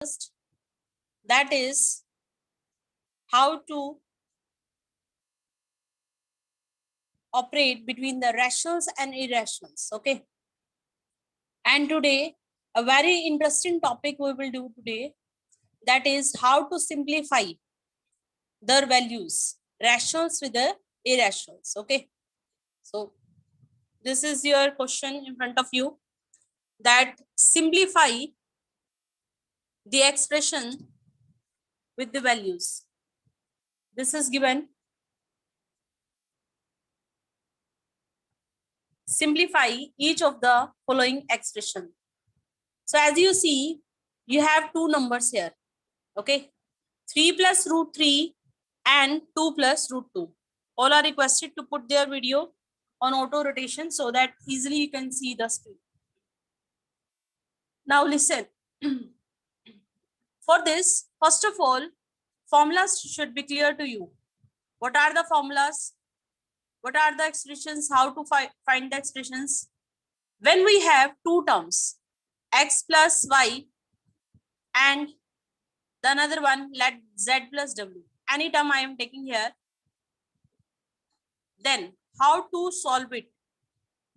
first, that is how to operate between the rationals and irrationals. Okay. And today, a very interesting topic we will do today, that is how to simplify their values, rationals with the irrationals. Okay. So this is your question in front of you, that simplify the expression with the values. This is given. Simplify each of the following expression. So as you see, you have two numbers here. Okay. 3 plus root 3 and 2 plus root 2. All are requested to put their video on auto rotation so that easily you can see the screen. Now listen. For this, first of all, formulas should be clear to you. What are the formulas? What are the expressions? How to find the expressions? When we have two terms, x plus y and the another one, let z plus w. Any term I am taking here. Then how to solve it?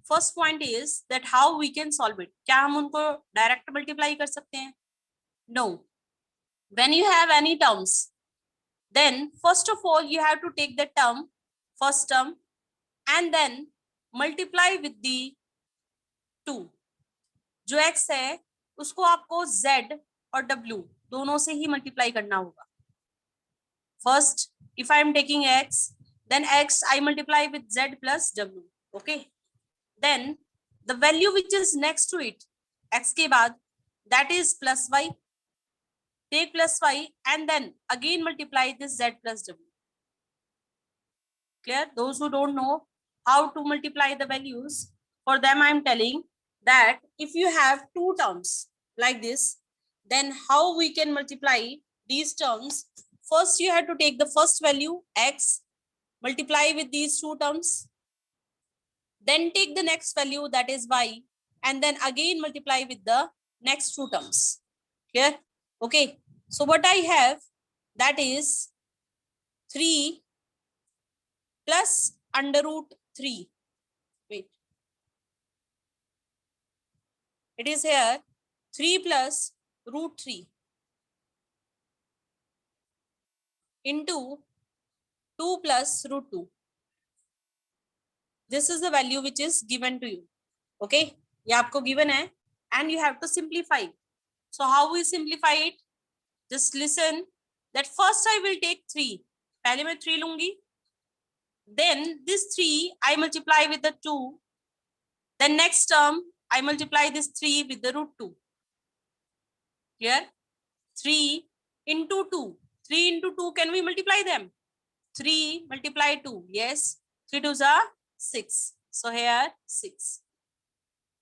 First point is that how we can solve it. क्या हम उनको direct multiply कर सकते हैं? No. When you have any terms, then first of all you have to take the term, first term, and then multiply with the 2. जो x है उसको आपको z और w दोनों से ही multiply करना होगा. First, if I am taking x, then x I multiply with z plus w. Okay. Then the value which is next to it, x के बाद, that is plus y. Take plus y and then again multiply this z plus w. Clear? Those who don't know how to multiply the values, for them I am telling that if you have two terms like this, then how we can multiply these terms? First, you have to take the first value x, multiply with these two terms, then take the next value, that is y, and then again multiply with the next two terms. Clear? Okay. So what I have, that is 3 plus under root 3. Wait. It is here 3 plus root 3 into 2 plus root 2. This is the value which is given to you. Okay. ये आपको given है and you have to simplify. So how we simplify it? Just listen that first I will take 3. पहले मैं 3 लूंगी. Then this 3 I multiply with the 2. Then next term I multiply this 3 with the root 2. Clear? 3 into 2. 3 into 2, can we multiply them? 3 multiply 2. Yes. 3 2s are 6. So here 6.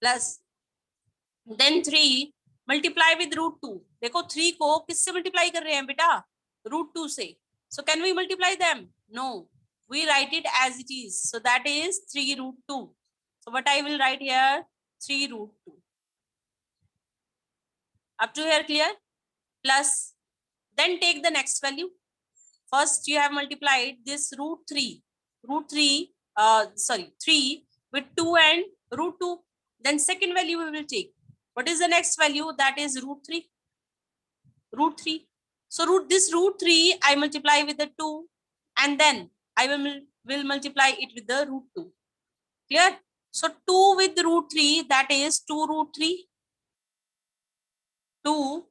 Plus. Then 3 multiply with root 2. देखो 3 को किससे multiply कर रहे हैं बेटा? root 2 से. So can we multiply them? No. We write it as it is. So that is 3 root 2. So what I will write here? 3 root 2. Up to here clear? Plus, then take the next value. First you have multiplied this root 3. 3 with 2 and root 2. Then second value we will take. What is the next value? That is root 3. Root 3. So this root 3 I multiply with the 2 and then I will multiply it with the root 2. Clear? So 2 with root 3, that is 2 root 3. 2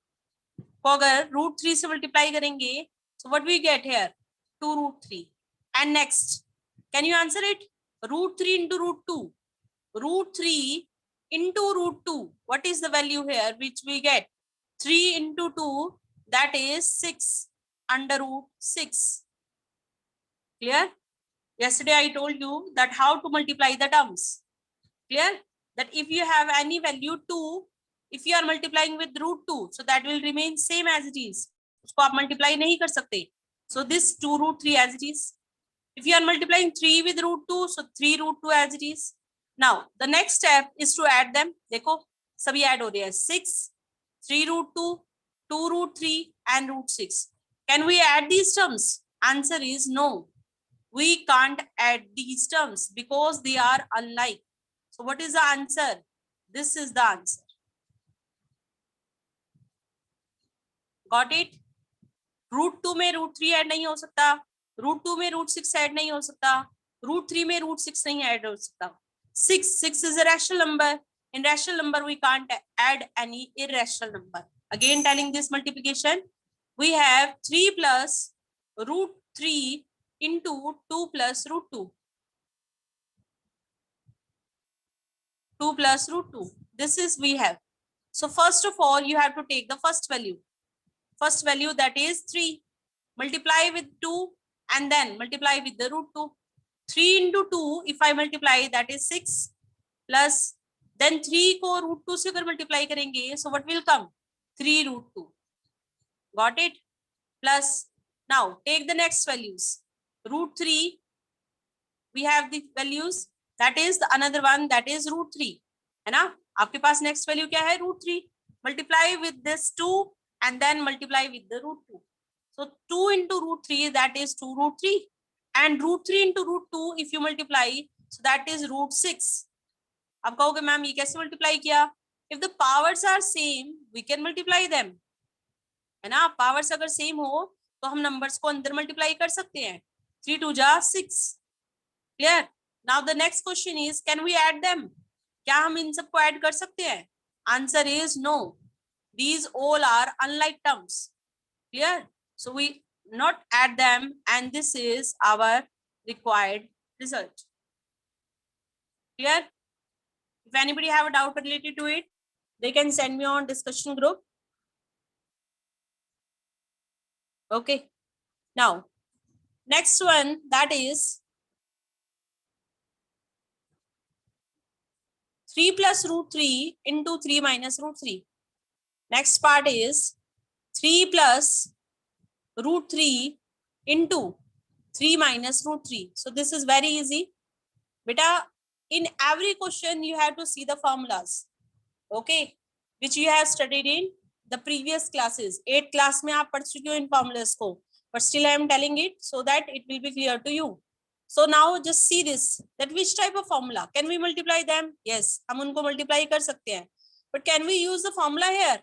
को अगर root 3 से multiply करेंगे, so what we get here? 2 root 3. And next, can you answer it? Root 3 into root 2. Root 3 into root 2. What is the value here which we get? 3 into 2, that is 6 under root 6. Clear? Yesterday I told you that how to multiply the terms. Clear? That if you have any value 2, if you are multiplying with root 2, so that will remain same as it is. उसको आप multiply नहीं कर सकते. So this 2 root 3 as it is. If you are multiplying 3 with root 2, so 3 root 2 as it is. Now the next step is to add them. देखो सभी add हो रहे हैं. 6, 3 root 2, 2 root 3 and root 6. Can we add these terms? Answer is no. We can't add these terms because they are unlike. So what is the answer? This is the answer. Got it? Root 2 में root 3 add नहीं हो सकता, root 2 में root 6 add नहीं हो सकता, root 3 में root 6 नहीं ऐड हो सकता. 6 is a rational number. In rational number we can't add any irrational number. Again telling this multiplication, we have 3 plus root 3 into 2 plus root 2. 2 plus root 2. This is we have. So first of all, you have to take the first value. First value, that is 3. Multiply with 2 and then multiply with the root 2. 3 into 2, if I multiply, that is 6 plus, then 3 को root 2 से अगर multiply करेंगे, so what will come? 3 root 2. Got it? Plus, now take the next values. Root 3, we have the values, that is the another one, that is root 3. है ना? आपके पास next value क्या है? Root 3. Multiply with this 2 and then multiply with the root 2. So 2 into root 3, that is 2 root 3. And root 3 into root 2, if you multiply, so that is root 6. अब कहोगे ma'am ये कैसे multiply किया? If the powers are same, we can multiply them. है ना? Powers अगर same हो, तो हम numbers को अंदर multiply कर सकते हैं. 3 2 जा 6. Clear? Now the next question is, can we add them? क्या हम इन सबको add कर सकते हैं? Answer is no. These all are unlike terms. Clear? So we not add them, and this is our required result. Clear? If anybody have a doubt related to it, they can send me on discussion group. Okay. Now, next one, that is 3 plus root 3 into 3 minus root 3. Next part is 3 plus root 3 into 3 minus root 3. So this is very easy. Beta, in every question you have to see the formulas, okay, which you have studied in the previous classes. 8th class में आप पढ़ चुके हो इन formulas को, but still I am telling it so that it will be clear to you. So now just see this, that which type of formula, can we multiply them? Yes, हम उनको multiply कर सकते हैं, but can we use the formula here?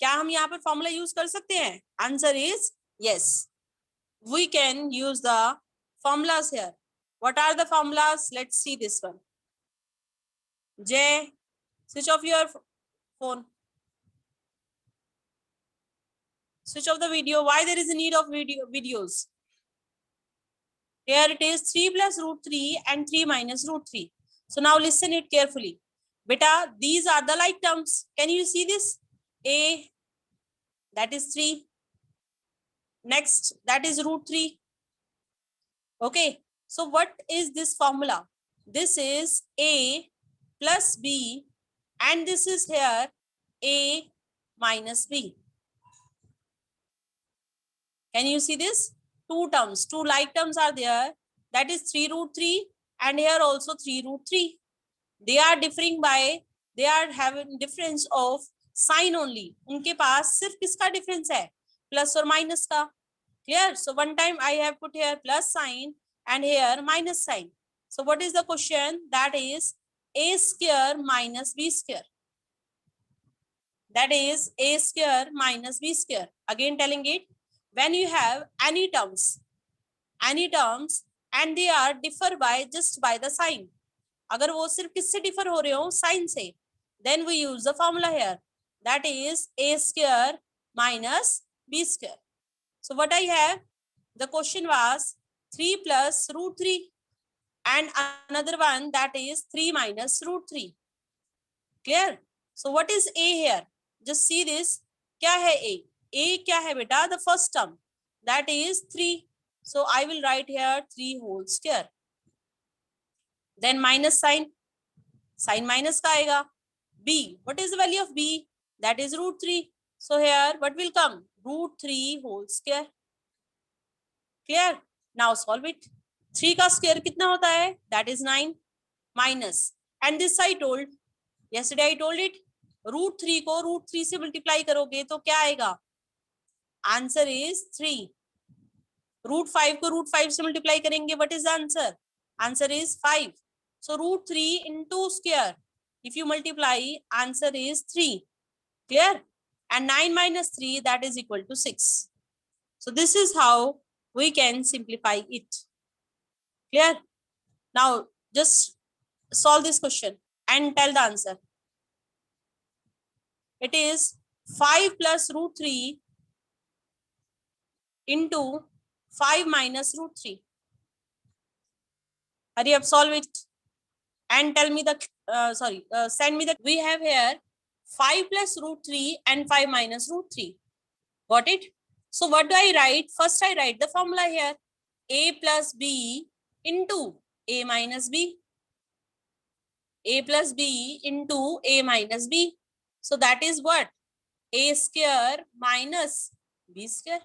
क्या हम यहाँ पर formula use कर सकते हैं? Answer is yes, we can use the formulas here. What are the formulas? Let's see this one. Jay, switch off your phone. Switch off the video. Why there is a need of videos? Here it is 3 plus root 3 and 3 minus root 3. So now listen it carefully. Beta, these are the like terms. Can you see this? A, that is 3. Next, that is root 3. Okay. So what is this formula? This is A plus B, and this is here A minus B. Can you see this? Two terms, two like terms are there. That is 3 root 3 and here also 3 root 3. They are differing by, they are having difference of sign only. उनके पास सिर्फ किसका difference है? Plus और minus का. Clear? So one time I have put here plus sign and here minus sign. So what is the question? That is A square minus B square. That is A square minus B square. Again telling it, when you have any terms and they are differ by just by the sign. अगर वो सिर्फ किससे differ हो रहे हो? Sign से. Then we use the formula here. That is A square minus B square. So what I have? The question was 3 plus root 3 and another one, that is 3 minus root 3. Clear? So what is A here? Just see this. क्या है A? A क्या है बेटा? The first term. That is 3. So I will write here 3 whole square. Then minus sign. Sign minus का आएगा. B. What is the value of B? That is root 3. So here what will come? Root 3 whole square. Clear? Now solve it. 3 का square कितना होता है? That is 9. Minus. And this I told. Yesterday I told it. Root 3 को root 3 से multiply करोगे तो क्या आएगा? Answer is 3. √5 को √5 से मल्टीप्लाई करेंगे, what is the answer? Answer is 5. So √3 into square, if you multiply, answer is 3. Clear? And 9 minus 3, that is equal to 6. So this is how we can simplify it. Clear? Now just solve this question and tell the answer. It is 5 plus √3 into 5 minus √3. Hurry up, solve it and tell me the send me the. We have here 5 plus √3 and 5 minus √3. Got it? So what do I write? First I write the formula here. A plus b into a minus b. A plus b into a minus b. So that is what? A square minus b square.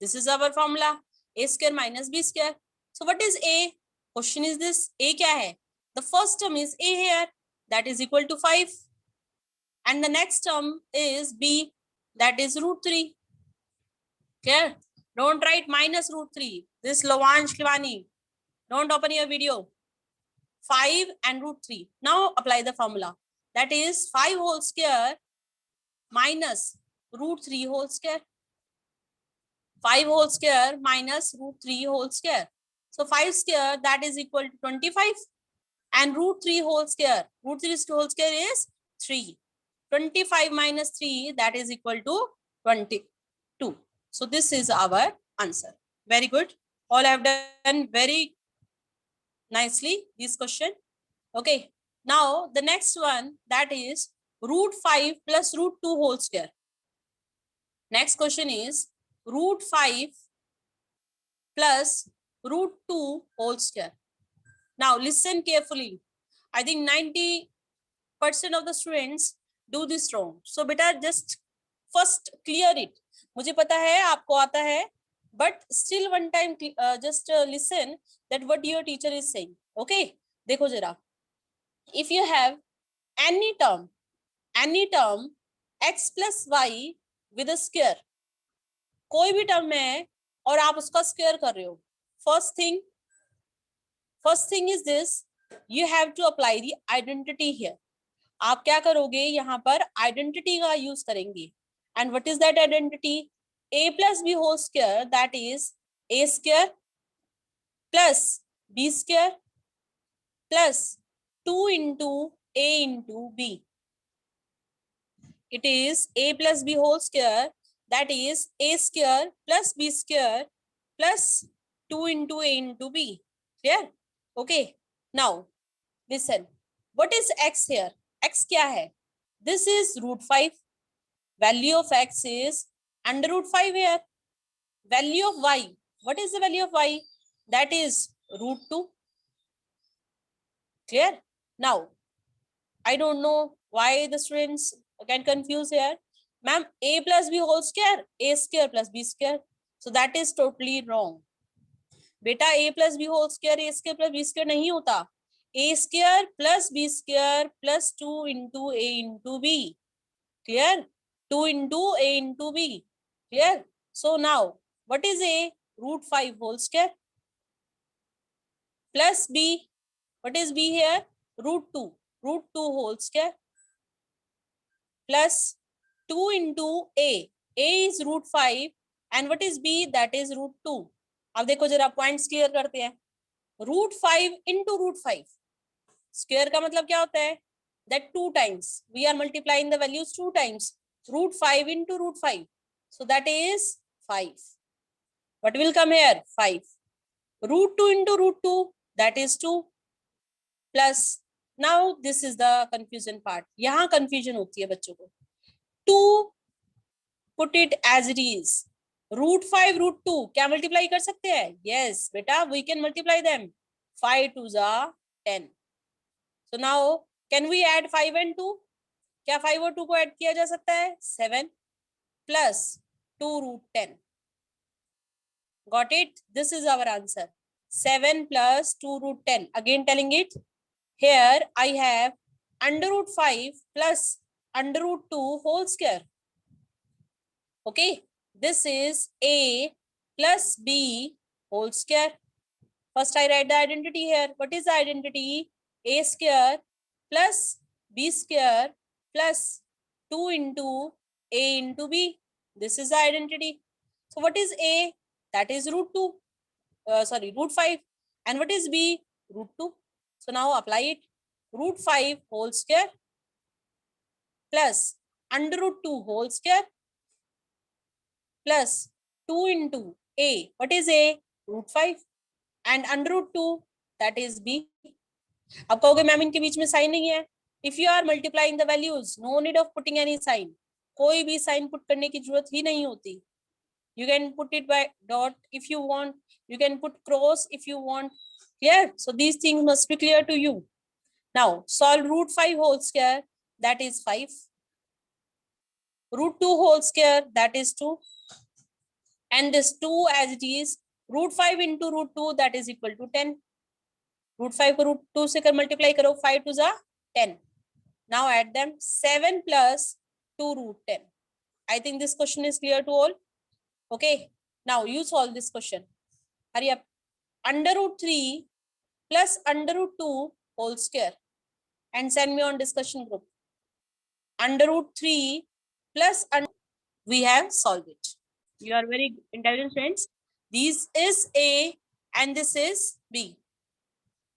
This is our formula. A square minus b square. So what is a? Question is this. A क्या है? The first term is a here. That is equal to 5. And the next term is b. That is √3. Clear? Don't write minus √3. This Lovansh Livani. Don't open your video. 5 and √3. Now apply the formula. That is 5 whole square minus √3 whole square. 5 whole square minus √3 whole square. So 5 square, that is equal to 25. And √3 whole square. √3 whole square is 3. 25 minus 3, that is equal to 22. So this is our answer. Very good. All have done very nicely this question. Okay. Now the next one, that is √5 plus √2 whole square. Next question is √5 plus √2 whole square. Now listen carefully. I think 90% of the students do this wrong. So beta, just first clear it. मुझे पता है आपको आता है, but still one time just listen that what your teacher is saying. Okay? देखो जरा. If you have any term x plus y with a square, कोई भी टर्म है और आप उसका स्क्वायर कर रहे हो, first thing is this, you have to apply the identity here. आप क्या करोगे? यहाँ पर आइडेंटिटी का यूज करेंगे. And what is that identity? a plus b whole square, that is a square plus b square plus 2 into a into b. It is a plus b whole square, that is a square plus b square plus 2 into a into b. Clear? Okay. Now listen. What is x here? X क्या है? This is √5. Value of x is under √5 here. Value of y. What is the value of y? That is √2. Clear? Now, I don't know why the students can confuse here. Ma'am, a plus b whole square, a square plus b square. So that is totally wrong. बेटा a plus b whole square, a square plus b square नहीं होता. A square plus b square plus 2 into a into b. Clear? 2 into a into b. Clear? So now, what is a? √5 whole square plus b. What is b here? √2. √2 whole square plus 2 into a. A is √5 and what is b? That is √2. अब देखो जरा points clear करते हैं. √5 into √5. Square का मतलब क्या होता है? That 2 times. We are multiplying the values 2 times. √5 into √5. So that is 5. What will come here? 5. √2 into √2. That is 2. Plus. Now this is the confusion part. यहाँ confusion होती है बच्चों को. 2. Put it as it is. √5 √2 क्या multiply कर सकते हैं? Yes, बेटा, we can multiply them. 5 2s are 10. So now can we add 5 and 2? क्या 5 और 2 को ऐड किया जा सकता है? 7 plus 2 √10. Got it? This is our answer. 7 plus 2 √10. Again telling it. Here I have under √5 plus under √2 whole square. Okay. this is a plus b whole square. First I write the identity here. What is the identity? A square plus b square plus 2 into a into b. This is the identity. So what is a? That is root 2. Root 5. And what is b? Root 2. So now apply it. Root 5 whole square plus under root 2 whole square plus 2 into a. What is a? Root 5. And under root 2, that is b. अब कहोगे ma'am इनके बीच में sign नहीं है. If you are multiplying the values, no need of putting any sign. कोई भी sign put करने की जरूरत ही नहीं होती. You can put it by dot if you want. You can put cross if you want. Clear? So these things must be clear to you. Now solve root 5 whole square. That is 5. Root 2 whole square. That is 2. And this 2 as it is. Root 5 into root 2. That is equal to 10. Root 5 को root 2 से कर multiply करो. 5 to the 10. Now add them. 7 plus 2 root 10. I think this question is clear to all. Okay. Now you solve this question. Hurry up. Under root 3 plus under root 2 whole square. And send me on discussion group. Under root 3 plus we have solved it. You are very intelligent friends. This is A and this is B.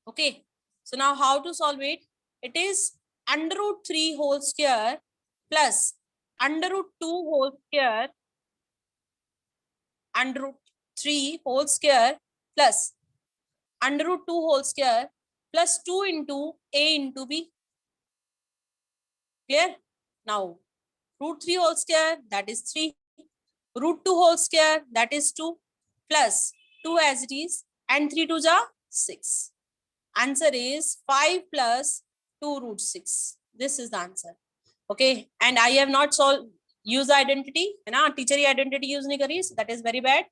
Okay. So now how to solve it? It is under root 3 whole square plus under root 2 whole square under root 3 whole square plus under root 2 whole square plus 2 into a into b. Clear? Now root 3 whole square, that is 3. Root 2 whole square, that is 2 plus 2 as it is, and 3 to the 6. Answer is 5 plus 2 root 6. This is the answer. Okay. And I have not solved use identity. Na teacher identity use nahi kari. That is very bad.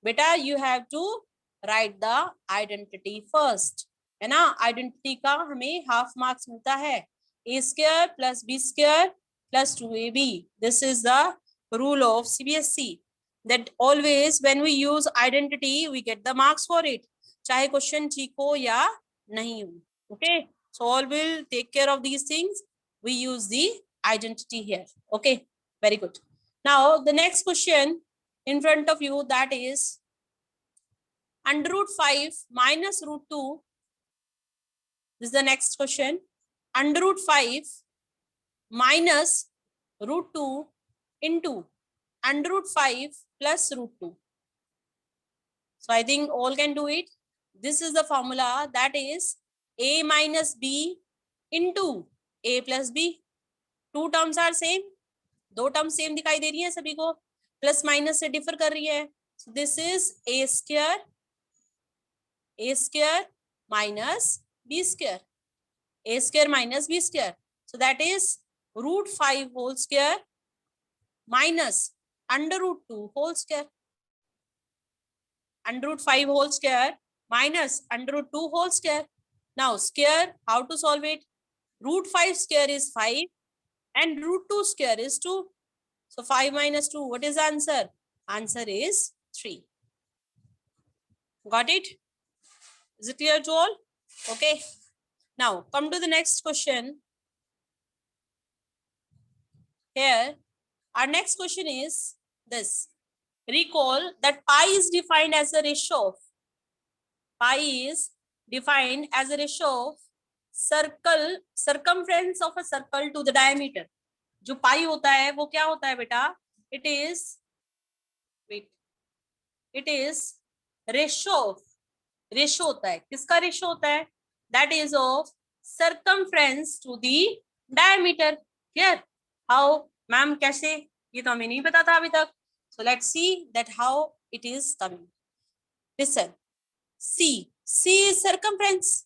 Beta, you have to write the identity first. है ना, identity का हमें half marks मिलता है. A square plus b square plus 2ab. This is the rule of CBSE. That always when we use identity, we get the marks for it. चाहे question ठीक हो या नहीं हो. Okay. So all will take care of these things. We use the identity here. Okay. Very good. Now the next question in front of you, that is under root 5 minus root 2. This is the next question. Under root 5 minus root 2 into under root 5 plus root 2. So I think all can do it. This is the formula, that is a minus b into a plus b. Two terms are same. दो terms same दिखाई दे रही है सभी को. Plus minus से differ कर रही है. So this is a square minus b square. A square minus b square. So that is root 5 whole square minus under root 2 whole square. Under root 5 whole square minus under root 2 whole square. Now square, how to solve it? Root 5 square is 5 and root 2 square is 2. So 5 minus 2, what is the answer? Answer is 3. Got it? Is it clear to all? Okay. Now come to the next question. Here, our next question is this. Recall that pi is defined as a ratio of circumference of a circle to the diameter. जो पाई होता है वो क्या होता है बेटा? It is ratio होता है. किसका ratio होता है? That is of circumference to the diameter. Clear? How? Ma'am कैसे? ये तो हमें नहीं पता था अभी तक. So let's see that how it is coming. Listen. C is circumference.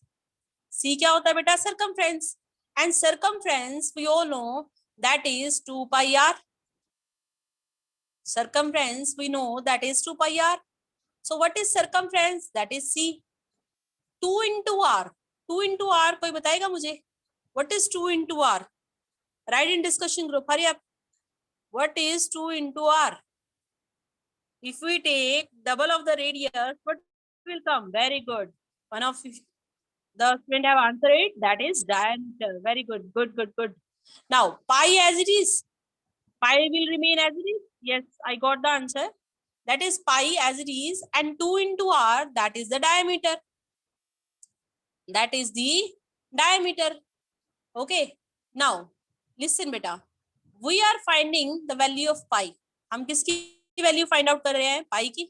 C क्या होता है बेटा? Circumference. And circumference we all know that is 2 pi r. Circumference we know that is 2 pi r. So what is circumference? That is C. 2 into r. 2 into r कोई बताएगा मुझे? What is 2 into r? Write in discussion group. Hurry up. What is 2 into r? If we take double of the radius, what will come? Very good. One of the student have answered it. That is diameter. Very good. Good, good, good. Now, pi as it is. Pi will remain as it is. Yes, I got the answer. That is pi as it is. And 2 into r, that is the diameter. That is the diameter. Okay. Now, listen beta. We are finding the value of pi. हम किसकी value find out कर रहे हैं? पाई की.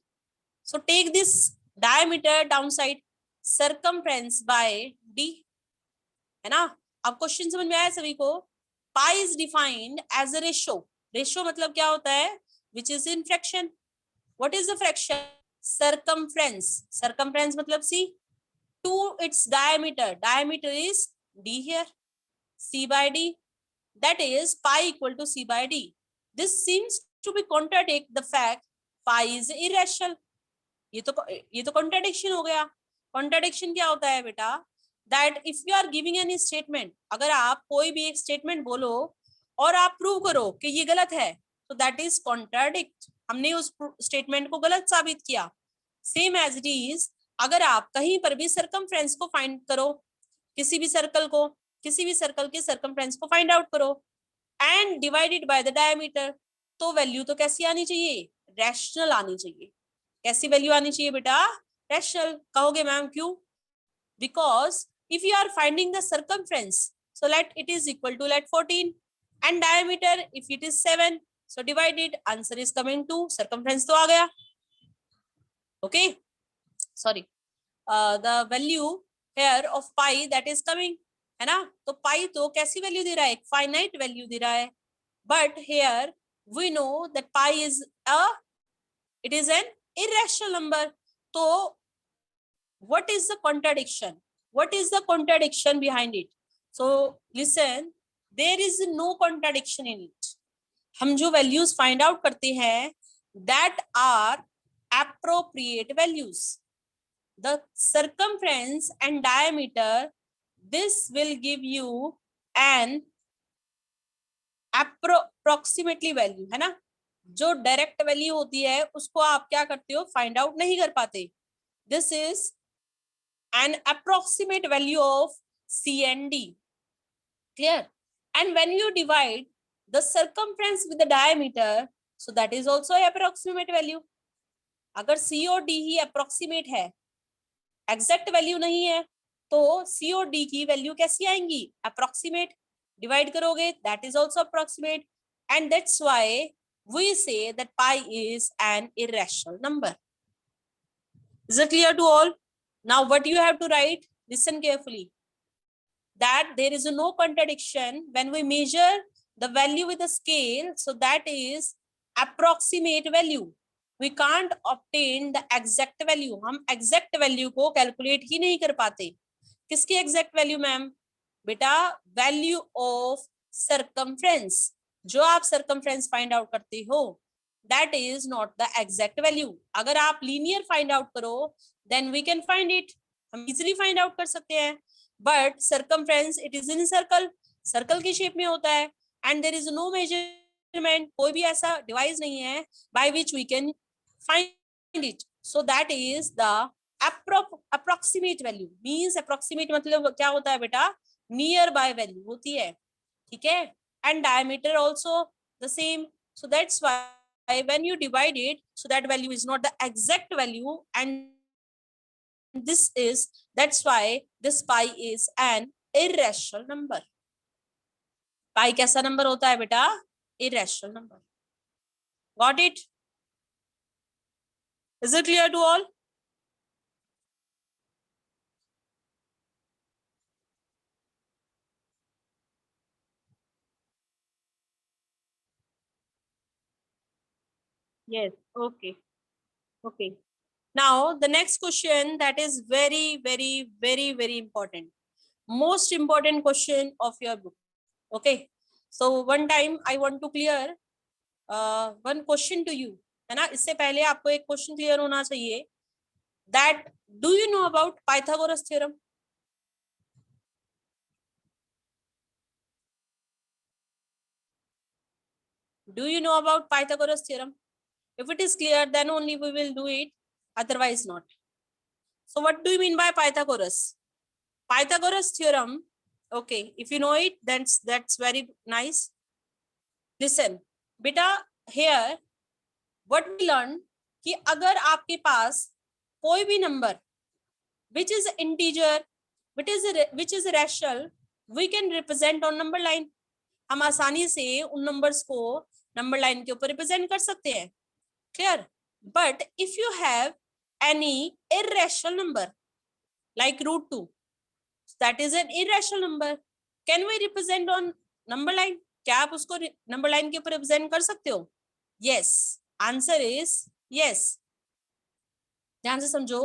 So take this diameter downside, circumference by d, है ना. अब question समझ में आया सभी को? Pi is defined as a ratio. Ratio मतलब क्या होता है? Which is in fraction. What is the fraction? Circumference. Circumference मतलब c to its diameter. Diameter is d here. C by d. That is pi equal to c by d. This seems to be contradict the fact pi is irrational. ये तो contradiction हो गया. Contradiction क्या होता है बेटा? That if you are giving any statement, अगर आप कोई भी एक स्टेटमेंट बोलो और आप प्रूव करो कि ये गलत है, तो दैट इज कॉन्ट्राडिक्ट. हमने उस स्टेटमेंट को गलत साबित किया. सेम एज इट इज, अगर आप कहीं पर भी सर्कमफ्रेंस को फाइंड करो, किसी भी सर्कल के सर्कमफ्रेंस को फाइंड आउट करो and divided by the diameter, तो वैल्यू तो कैसी आनी चाहिए? रैशनल आनी चाहिए. कैसी वैल्यू आनी चाहिए बेटा? रैशनल. कहोगे मैम क्यों? Because if you are finding the circumference, so let it is equal to let 14 and diameter if it is 7, so divided, answer is coming to circumference तो आ गया. okay, sorry, the value here of pi that is coming, है ना. तो pi तो कैसी value दे रहा है? एक फाइनाइट वैल्यू दे रहा है. But here we know that pi it is an irrational number. So what is the contradiction? What is the contradiction behind it? So listen, there is no contradiction in it. हम जो values find out करते हैं, that are appropriate values. The circumference and diameter, this will give you an approximately value, है ना. जो direct value होती है उसको आप क्या करते हो? फाइंड आउट नहीं कर पाते. This is an approximate value of C and D. Clear? And when you divide the circumference with the diameter, so that is also an approximate value. अगर C और D ही approximate है, exact value नहीं है, तो C और D की value कैसी आएंगी? Approximate. डिवाइड करोगे, that is also approximate, and that's why we say that pi is an irrational number. Is it clear to all? Now what you have to write? Listen carefully. That there is no contradiction when we measure the value with a scale, so that is approximate value. We can't obtain the exact value. हम exact value को calculate ही नहीं कर पाते. किसकी exact value ma'am? बेटा value of circumference. जो आप circumference find out करते हो, that is not the exact value. अगर आप linear find out करो, then we can find it. हम easily find out कर सकते हैं. But circumference, it is in circle. Circle की shape में होता है, and there is no measurement. कोई भी ऐसा device नहीं है by which we can find it. So that is the approximate value. Means approximate मतलब क्या होता है बेटा? Nearby value होती है. ठीक है? And diameter also the same. So that's why when you divide it, so that value is not the exact value, and that's why this pi is an irrational number. Pi कैसा number होता है बेटा? Irrational number. Got it? Is it clear to all? Yes. Okay. Okay. Now the next question, that is very, very, very, very important. Most important question of your book. Okay. So one time I want to clear one question to you, है ना. इससे पहले आपको एक question clear होना चाहिए. That do you know about Pythagoras theorem? Do you know about Pythagoras theorem? If it is clear, then only we will do it, otherwise not. So what do you mean by Pythagoras? Pythagoras theorem, okay, if you know it, then that's very nice. Listen, beta, here what we learn कि अगर आपके पास कोई भी number which is integer, which is rational, we can represent on number line. हम आसानी से उन numbers को नंबर लाइन के ऊपर रिप्रेजेंट कर सकते हैं. Clear? But if you have any irrational number like √2, that is an irrational number, can we represent on number line? क्या आप उसको नंबर लाइन के ऊपर रिप्रेजेंट कर सकते हो? Yes, answer is yes. ध्यान से समझो,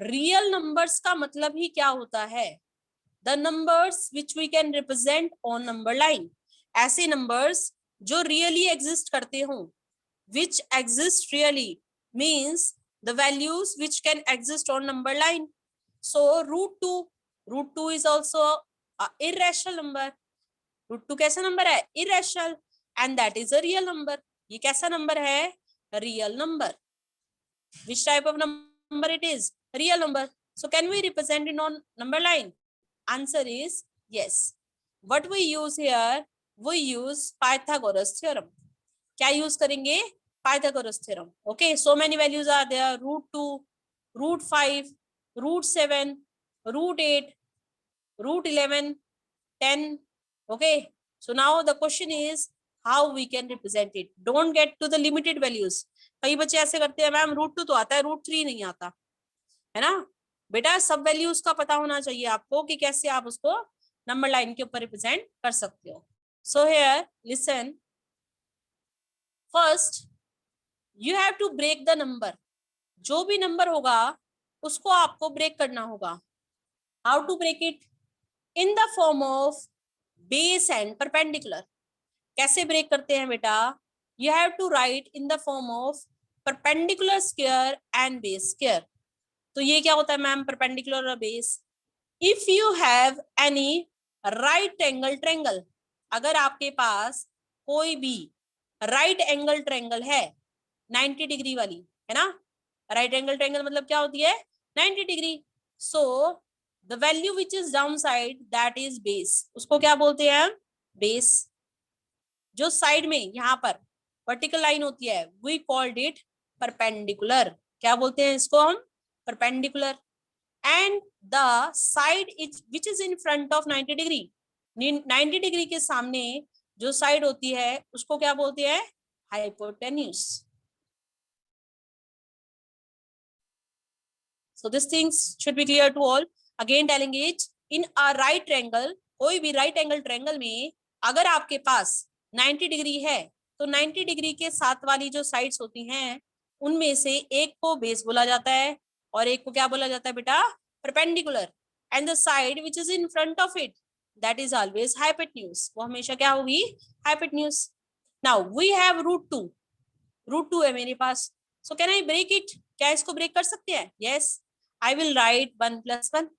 रियल नंबर्स का मतलब ही क्या होता है? The numbers which we can represent on number line. ऐसे नंबर्स जो रियली एग्जिस्ट करते हो. Which exist really means the values which can exist on number line. So √2 is also irrational number. √2 कैसा नंबर है? irrational, and that is a real number. ये कैसा number है? Real number. Which type of number it is? Real number. So can we represent it on number line? Answer is yes. What we use here? We use Pythagoras theorem. क्या use करेंगे? Pythagoras theorem. Okay, so many values are there. √2, √5, √7, √8, √11, 10. Okay, so now the question is how we can represent it. Don't get to the limited values. कई बच्चे ऐसे करते हैं, ma'am √2 तो आता है, √3 नहीं आता है ना. बेटा सब वैल्यूज का पता होना चाहिए आपको कि कैसे आप उसको नंबर लाइन के ऊपर रिप्रेजेंट कर सकते हो. So here listen, first you have to break the number. जो भी नंबर होगा उसको आपको ब्रेक करना होगा. How to break it? In the form of base and perpendicular. कैसे ब्रेक करते हैं बेटा? You have to write in the form of perpendicular square and base square. तो ये क्या होता है मैम? perpendicular और base. If you have any right angle triangle, अगर आपके पास कोई भी right angle triangle है 90 डिग्री वाली, है ना? right angle triangle मतलब क्या होती है? 90 degree. So the value which is downside, that is base. उसको क्या बोलते हैं? base. जो साइड में यहाँ पर वर्टिकल लाइन होती है, वी कॉल्ड इट परपेंडिकुलर. क्या बोलते हैं इसको हम? Perpendicular. And the side which is in front of 90 degree, 90 degree के सामने जो साइड होती है उसको क्या बोलते हैं? Hypotenuse. So this things should be clear to all. Again telling it, in a right triangle, कोई भी राइट एंगल ट्रायंगल में अगर आपके पास 90 डिग्री है तो 90 डिग्री के साथ वाली जो साइड्स होती हैं उनमें से एक को बेस बोला जाता है और एक को क्या बोला जाता है बेटा? Perpendicular. And the side which is in front of it, that is always hypotenuse. वो हमेशा क्या होगी? हाइपोटेन्यूज. Now we have √2. √2 है मेरे पास. So can I break it? क्या इसको ब्रेक कर सकते हैं? Yes, I will write 1 + 1.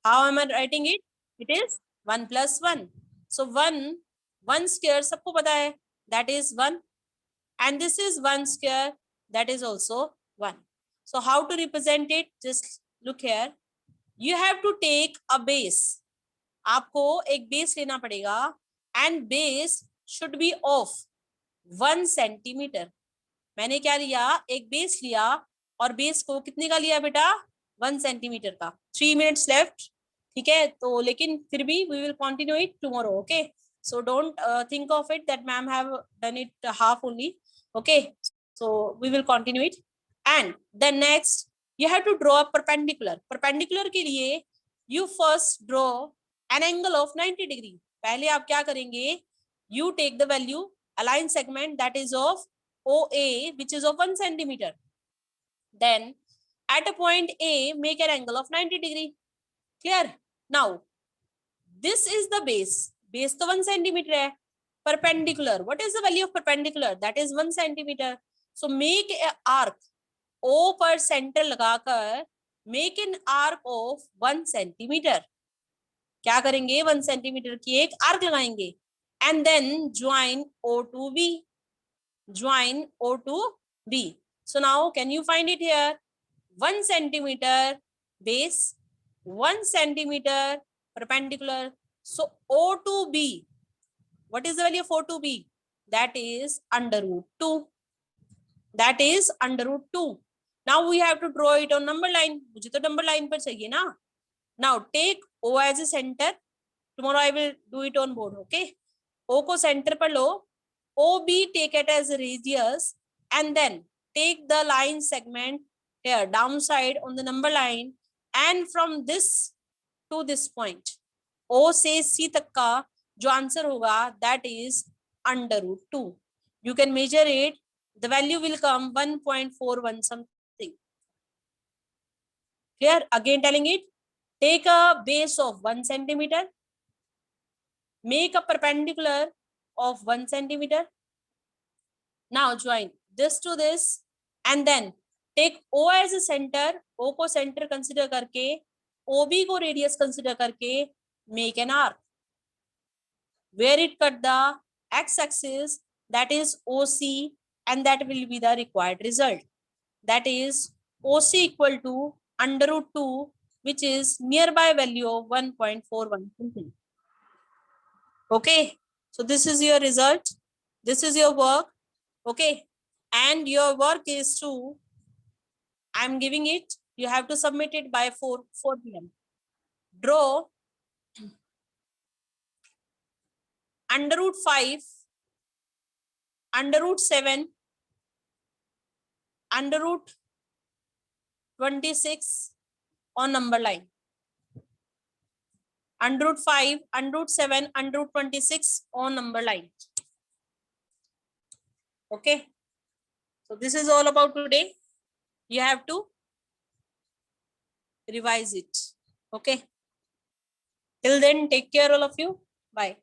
How am I writing it? It is 1 + 1. So 1 square सबको पता है, that is 1, and this is 1 square, that is also 1. So how to represent it? Just look here. You have to take a base. आपको एक base लेना पड़ेगा and base should be of 1 centimeter. मैंने क्या लिया? एक बेस लिया और बेस को कितने का लिया बेटा? 1 सेंटीमीटर का. 3 minutes left. ठीक है, तो लेकिन फिर भी we will continue it tomorrow. Okay. So don't think of it that ma'am have done it half only. Okay, so we will continue it. And then next you have to draw a perpendicular. Perpendicular के लिए you first draw an angle of 90 degree. पहले आप क्या करेंगे? You take the value, align segment that is of OA which is of 1 centimeter. Then at a point A make an angle of 90 degree. Clear? Now this is the base. Base तो 1 centimetre है. Perpendicular, what is the value of perpendicular? That is 1 centimetre. So make a arc. O पर centre लगाकर make an arc of 1 centimetre. क्या करेंगे? 1 centimetre की एक arc लगाएंगे. And then join O to B. join O to B. So now can you find it here? 1 centimeter base, 1 centimeter perpendicular. So O to B, what is the value of O to B? That is under root 2. That is under root 2. Now we have to draw it on number line. मुझे तो number line पर चाहिए ना. Now take O as a center. Tomorrow I will do it on board. Okay. O को center पर लो. OB take it as a radius and then take the line segment here downside on the number line and from this to this point O से C तक का जो answer होगा that is under root 2. You can measure it. The value will come 1.41 something. Here again telling it. Take a base of 1 centimeter. Make a perpendicular of 1 centimeter. Now join this to this and then take O as a center. O को center consider करके OB को radius consider करके make an arc. Where it cut the x-axis, that is OC, and that will be the required result. That is OC equal to under root 2, which is nearby value of 1.41 something. Okay, so this is your result. This is your work. Okay, and your work is to, I'm giving it, you have to submit it by 4 p.m. Draw under root 5, under root 7, under root 26 on number line. Under root 5, under root 7, under root 26 on number line. Okay. So this is all about today. You have to revise it. Okay. Till then, take care all of you. Bye.